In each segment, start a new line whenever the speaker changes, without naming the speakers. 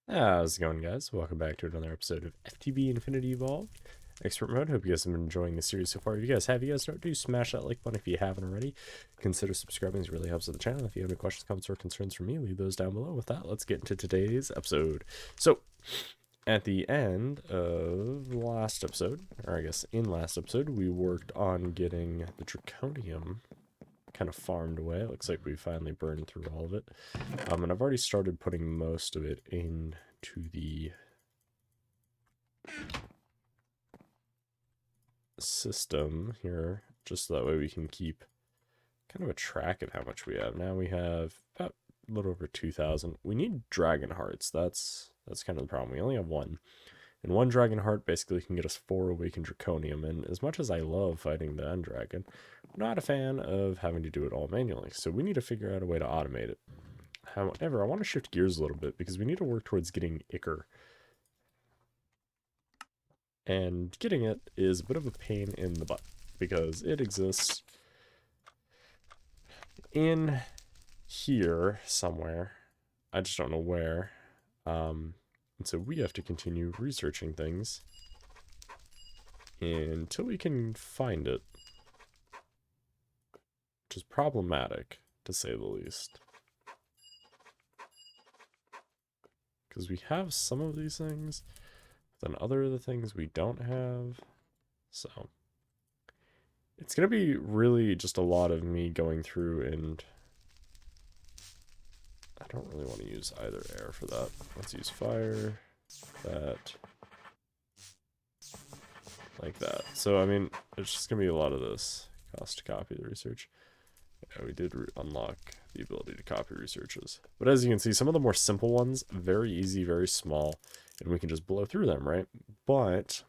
How's it going, guys? Welcome back to another episode of FTB Infinity Evolved Expert Mode. Hope you guys have been enjoying the series so far. If you guys have, do smash that like button if you haven't already. Consider subscribing, it really helps with the channel. If you have any questions, comments, or concerns for me, leave those down below. With that, let's get into today's episode. So, at the end of last episode, or I guess in last episode, we worked on getting the Draconium kind of farmed away. It looks like we finally burned through all of it. And I've already started putting most of it into the system here, just so that way we can keep kind of a track of how much we have. Now we have about a little over 2,000. We need dragon hearts. That's kind of the problem. We only have one. And one dragon heart basically can get us 4 awakened draconium. And as much as I love fighting the end dragon, I'm not a fan of having to do it all manually. So we need to figure out a way to automate it. However, I want to shift gears a little bit because we need to work towards getting Ichor. And getting it is a bit of a pain in the butt because it exists in here somewhere. I just don't know where. And so we have to continue researching things until we can find it, which is problematic, to say the least. Because we have some of these things, but then other of the things we don't have. So it's going to be really just a lot of me going through, and I don't really want to use either air for that. Let's use fire, that, like that. So, I mean, it's just going to be a lot of this. Cost to copy the research. Yeah, we did unlock the ability to copy researches. But as you can see, some of the more simple ones, very easy, very small, and we can just blow through them, right? But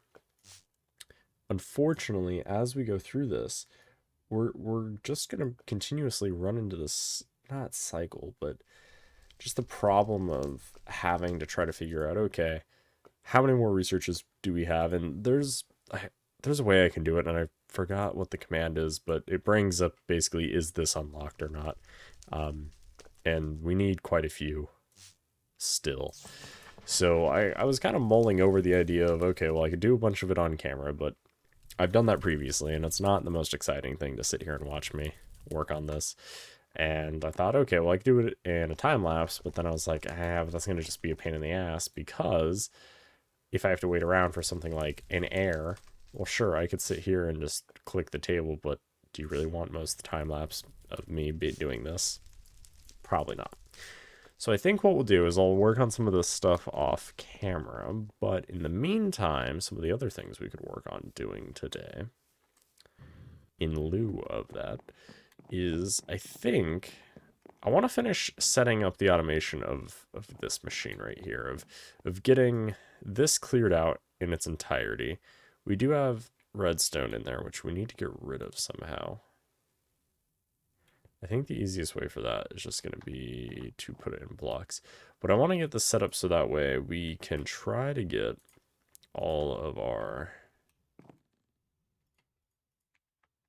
unfortunately, as we go through this, we're just going to continuously run into this, not cycle, but just the problem of having to try to figure out, okay, how many more researches do we have? And there's a way I can do it, and I forgot what the command is, but it brings up basically, is this unlocked or not? And we need quite a few still. So I was kind of mulling over the idea of, okay, well, I could do a bunch of it on camera, but I've done that previously, and it's not the most exciting thing to sit here and watch me work on this. And I thought, okay, well, I could do it in a time lapse, but then I was like, that's going to just be a pain in the ass, because if I have to wait around for something like an air, well, sure, I could sit here and just click the table, but do you really want most of the time lapse of me doing this? Probably not. So I think what we'll do is I'll work on some of this stuff off camera, but in the meantime, some of the other things we could work on doing today, in lieu of that, is I think I want to finish setting up the automation of this machine right here, of getting this cleared out in its entirety. We do have redstone in there, which we need to get rid of somehow. I think the easiest way for that is just going to be to put it in blocks. But I want to get this set up so that way we can try to get all of our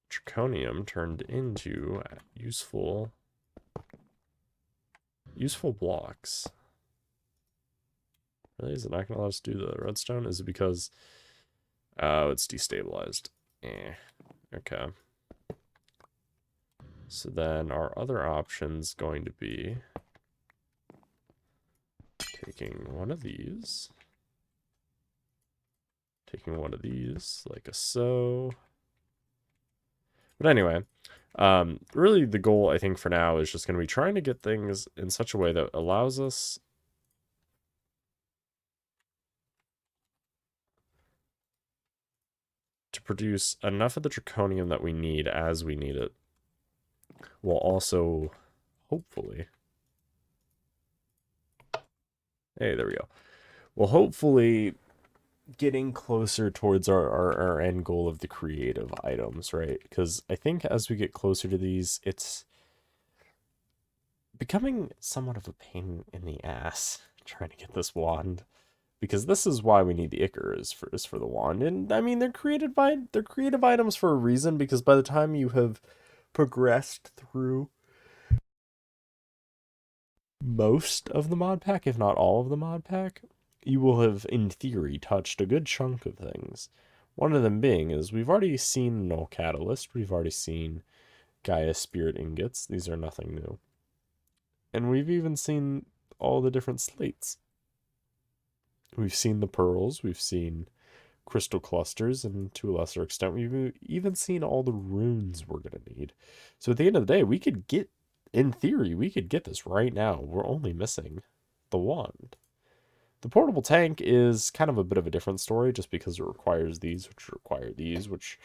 draconium turned into useful blocks. Really? Is it not going to let us do the redstone? Is it because it's destabilized? Okay. So then our other option's going to be taking one of these, like a so. But anyway, really the goal, I think, for now is just going to be trying to get things in such a way that allows us to produce enough of the draconium that we need as we need it, while also, hopefully, hey, there we go. Well, hopefully getting closer towards our end goal of the creative items, right? Because I think as we get closer to these, it's becoming somewhat of a pain in the ass trying to get this wand, because this is why we need the Ichor, is for the wand. And I mean, they're creative items for a reason, because by the time you have progressed through most of the mod pack, if not all of the mod pack, you will have, in theory, touched a good chunk of things. One of them being is we've already seen Null Catalyst, we've already seen Gaia Spirit Ingots, these are nothing new. And we've even seen all the different slates. We've seen the pearls, we've seen crystal clusters, and to a lesser extent, we've even seen all the runes we're going to need. So at the end of the day, we could get, in theory, we could get this right now. We're only missing the wand. The portable tank is kind of a bit of a different story just because it requires these, which require these, which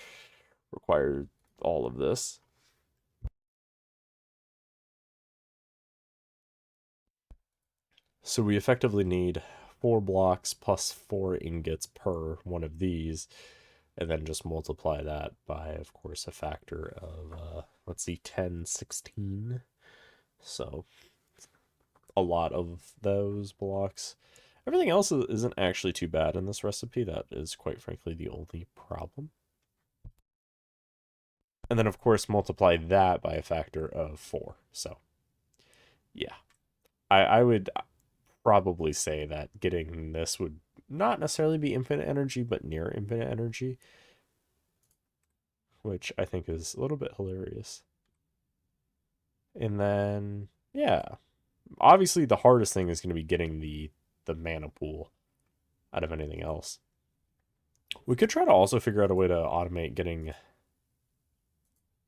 require all of this. So we effectively need 4 blocks plus 4 ingots per one of these, and then just multiply that by, of course, a factor of, let's see, 10, 16. So a lot of those blocks. Everything else isn't actually too bad in this recipe. That is, quite frankly, the only problem. And then, of course, multiply that by a factor of 4. So, yeah. I would probably say that getting this would not necessarily be infinite energy, but near infinite energy, which I think is a little bit hilarious. And then, yeah, obviously the hardest thing is going to be getting the mana pool out of anything else. We could try to also figure out a way to automate getting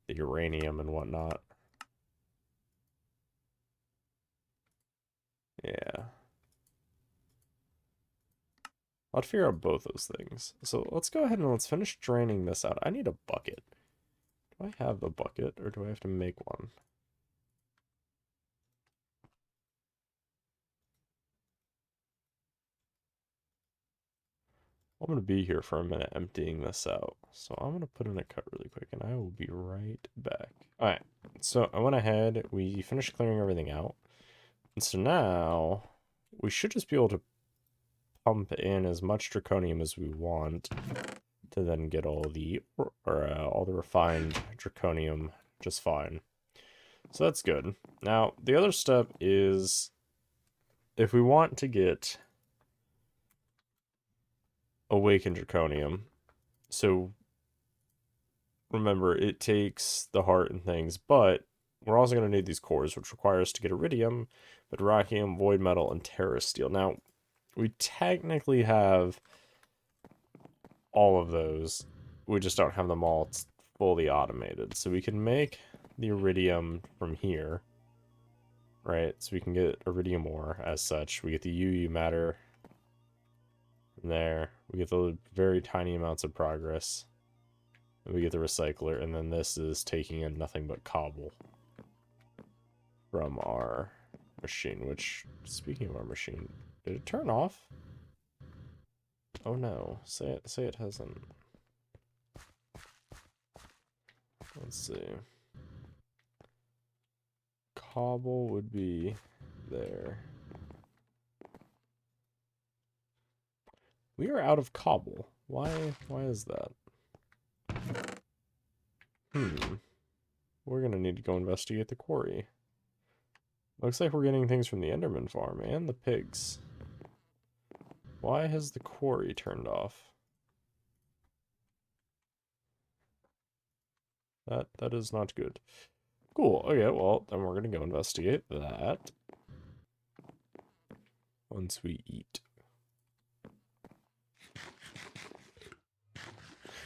the uranium and whatnot. Yeah. I'll figure out both those things. So let's go ahead and let's finish draining this out. I need a bucket. Do I have a bucket or do I have to make one? I'm going to be here for a minute emptying this out. So I'm going to put in a cut really quick and I will be right back. Alright, so I went ahead, we finished clearing everything out. And so now we should just be able to pump in as much draconium as we want to then get all the refined draconium just fine. So that's good. Now, the other step is if we want to get awakened draconium, so remember, it takes the heart and things, but we're also going to need these cores, which require us to get iridium, bedrockium, void metal, and terra steel. Now, we technically have all of those. We just don't have them all fully automated. So we can make the iridium from here, right? So we can get iridium ore as such. We get the UU matter from there. We get the very tiny amounts of progress. And we get the recycler, and then this is taking in nothing but cobble from our machine, which, speaking of our machine, did it turn off? Oh no, say it hasn't. Let's see. Cobble would be there. We are out of cobble. Why is that? We're gonna need to go investigate the quarry. Looks like we're getting things from the Enderman farm and the pigs. Why has the quarry turned off? That is not good. Cool. Okay, well, then we're gonna go investigate that once we eat.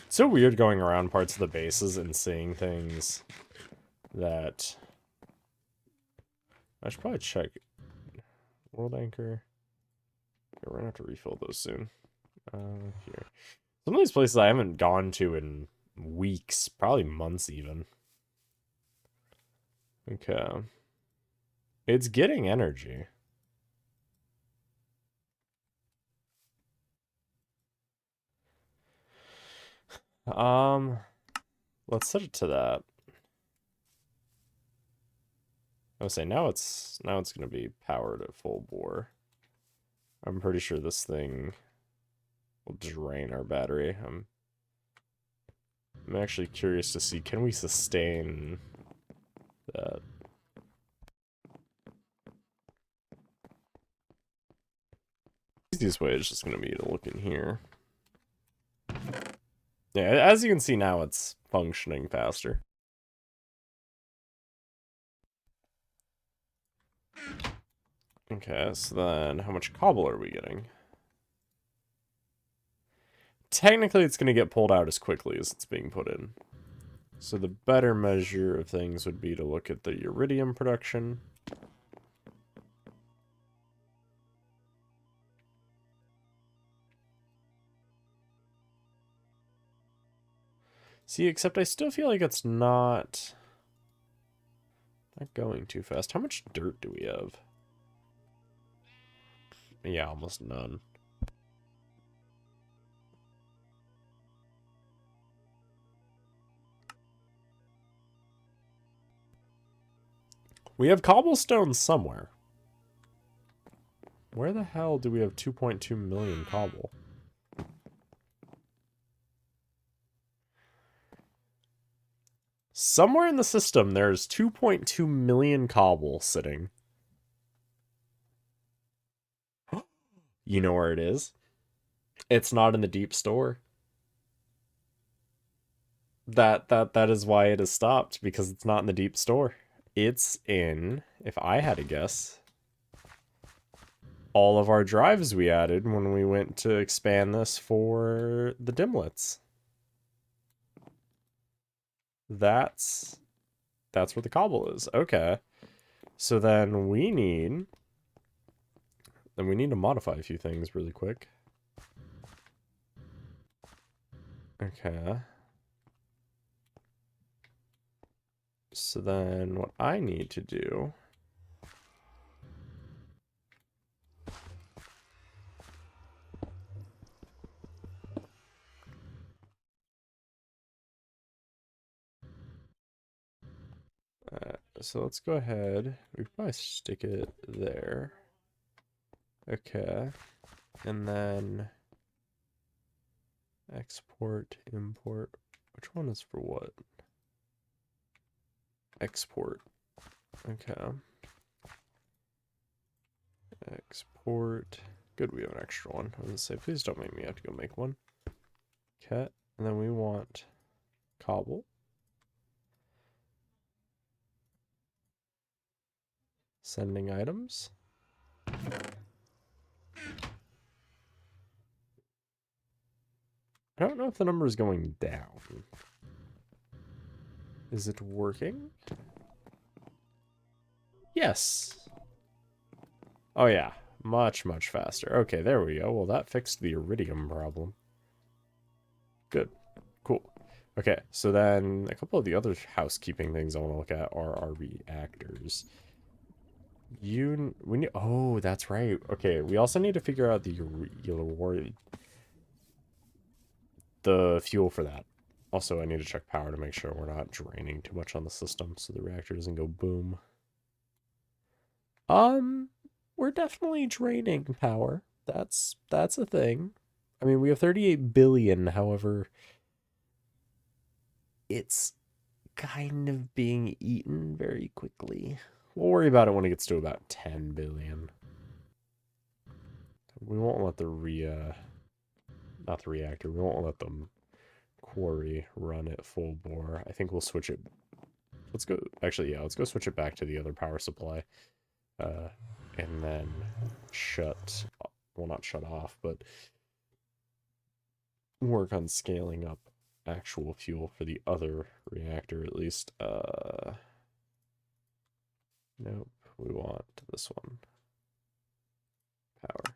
It's so weird going around parts of the bases and seeing things that I should probably check. World anchor. Okay, we're gonna have to refill those soon. Here. Some of these places I haven't gone to in weeks, probably months even. Okay. It's getting energy. Let's set it to that. I would say now it's gonna be powered at full bore. I'm pretty sure this thing will drain our battery. I'm actually curious to see, can we sustain that? easiest way is just going to be to look in here. Yeah, as you can see now, it's functioning faster. Okay, so then how much cobble are we getting? Technically, it's going to get pulled out as quickly as it's being put in. So the better measure of things would be to look at the iridium production. See, except I still feel like it's not going too fast. How much dirt do we have? Yeah, almost none. We have cobblestone somewhere. Where the hell do we have 2.2 million cobble? Somewhere in the system, there's 2.2 million cobble sitting. You know where it is? It's not in the deep store. That is why it has stopped, because it's not in the deep store. It's in, if I had to guess, all of our drives we added when we went to expand this for the dimlets. That's where the cobble is. Okay. So then we need to modify a few things really quick. Okay. So then what I need to do so let's go ahead. We could probably stick it there. Okay. And then export, import. Which one is for what? Export. Okay. Export. Good, we have an extra one. I was gonna say, please don't make me have to go make one. Okay. And then we want cobble. Sending items. I don't know if the number is going down. Is it working? Yes. Oh yeah, much, much faster. Okay, there we go. Well, that fixed the iridium problem. Good. Cool. Okay, so then a couple of the other housekeeping things I want to look at are our reactors. Oh, that's right. Okay, we also need to figure out the fuel for that. Also, I need to check power to make sure we're not draining too much on the system so the reactor doesn't go boom. We're definitely draining power. That's a thing. I mean, we have 38 billion, however, it's kind of being eaten very quickly. We'll worry about it when it gets to about 10 billion. We won't let the not the reactor, we won't let them quarry run at full bore. I think we'll switch it. Let's go, actually, yeah, let's go switch it back to the other power supply. And then well, not shut off, but work on scaling up actual fuel for the other reactor at least. Nope, we want this one. Power.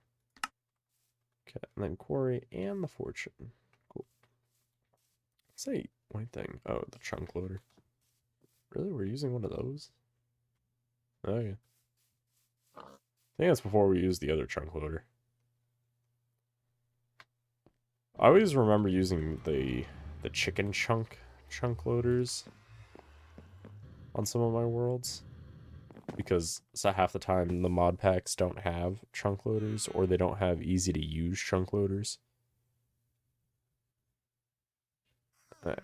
Okay, and then quarry and the fortune. Cool. Say one thing. Oh, the chunk loader. Really? We're using one of those? Oh, yeah. I think that's before we use the other chunk loader. I always remember using the chicken chunk loaders on some of my worlds, because so half the time the mod packs don't have chunk loaders, or they don't have easy to use chunk loaders. Right.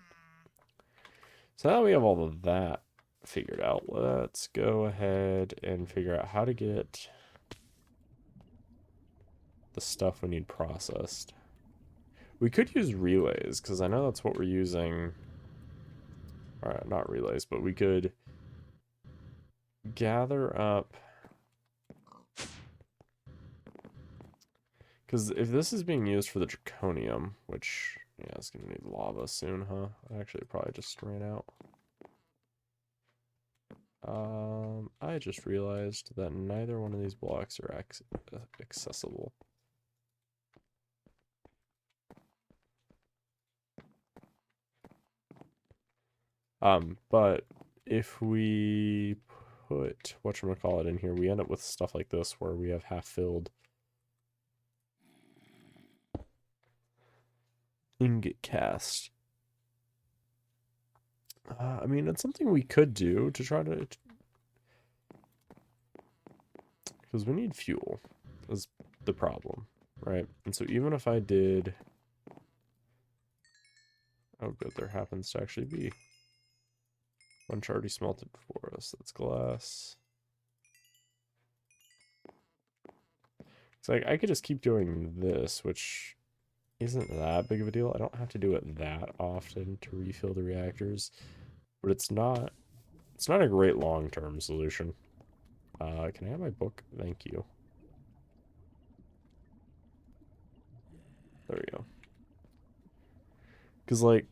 So now we have all of that figured out. Let's go ahead and figure out how to get the stuff we need processed. We could use relays, because I know that's what we're using. Alright, not relays, but we could gather up. Because if this is being used for the draconium, which, yeah, it's going to need lava soon, huh? Actually, it probably just ran out. I just realized that neither one of these blocks are accessible. But if we put whatchamacallit in here, we end up with stuff like this where we have half-filled ingot cast. I mean, it's something we could do to try to... Because we need fuel, is the problem, right? And so even if I did... Oh, good, there happens to actually be a bunch already smelted for us. That's glass. It's like, I could just keep doing this, which isn't that big of a deal. I don't have to do it that often to refill the reactors, but it's not a great long-term solution. Can I have my book? Thank you. There we go. Because, like,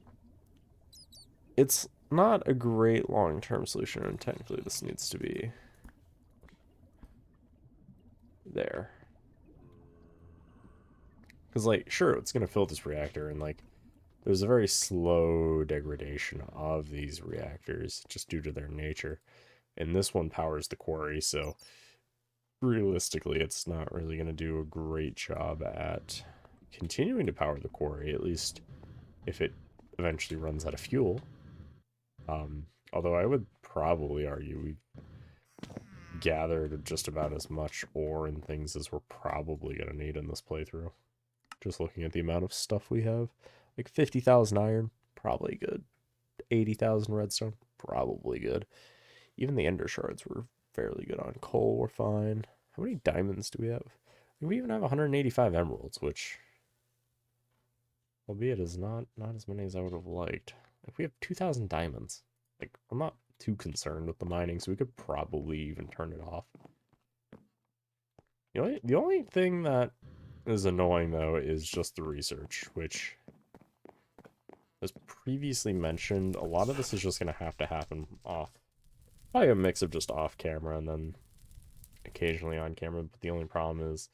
it's not a great long-term solution, and technically this needs to be there. Because, like, sure, it's going to fill this reactor, and, like, there's a very slow degradation of these reactors, just due to their nature. And this one powers the quarry, so realistically, it's not really going to do a great job at continuing to power the quarry, at least if it eventually runs out of fuel. Although I would probably argue we gathered just about as much ore and things as we're probably going to need in this playthrough. Just looking at the amount of stuff we have. Like 50,000 iron, probably good. 80,000 redstone, probably good. Even the ender shards were fairly good on. Coal, we're fine. How many diamonds do we have? We even have 185 emeralds, which, albeit is not as many as I would have liked. Like, we have 2,000 diamonds. Like, I'm not too concerned with the mining, so we could probably even turn it off. The only thing that is annoying, though, is just the research, which, as previously mentioned, a lot of this is just going to happen off. Probably a mix of just off camera and then occasionally on camera, but the only problem is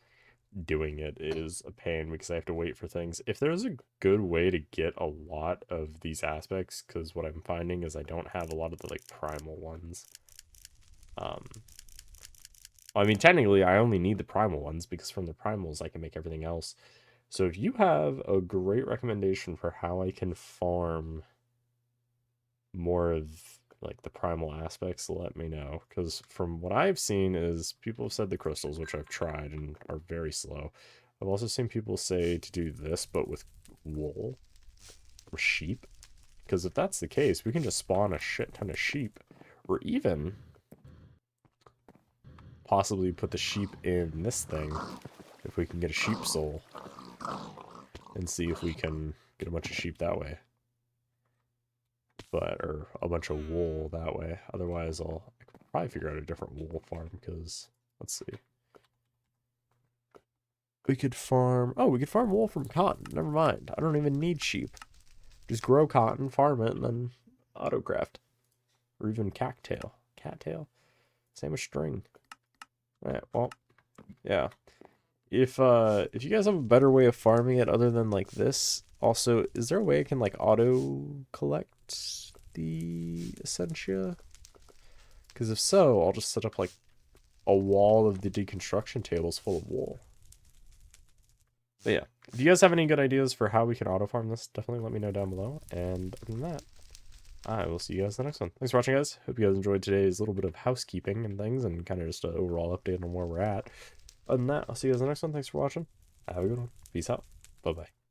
doing it is a pain because I have to wait for things. If there's a good way to get a lot of these aspects, because what I'm finding is I don't have a lot of the, like, primal ones. I mean, technically, I only need the primal ones because from the primals, I can make everything else. So if you have a great recommendation for how I can farm more of, like, the primal aspects, let me know. Because from what I've seen is people have said the crystals, which I've tried and are very slow. I've also seen people say to do this, but with wool or sheep. Because if that's the case, we can just spawn a shit ton of sheep. Or even possibly put the sheep in this thing if we can get a sheep soul and see if we can get a bunch of sheep that way, or a bunch of wool that way. Otherwise I could probably figure out a different wool farm, because let's see, we could farm wool from cotton. Never mind, I don't even need sheep. Just grow cotton, farm it, and then autocraft. Or even cattail, same as string. Alright, well, yeah. If you guys have a better way of farming it other than like this, also, is there a way I can like auto collect the essentia? Because if so, I'll just set up like a wall of the deconstruction tables full of wool. But yeah, if you guys have any good ideas for how we can auto farm this, definitely let me know down below. And other than that, I will see you guys in the next one. Thanks for watching, guys. Hope you guys enjoyed today's little bit of housekeeping and things, and kind of just an overall update on where we're at. Other than that, I'll see you guys in the next one. Thanks for watching. Have a good one. Peace out. Bye-bye.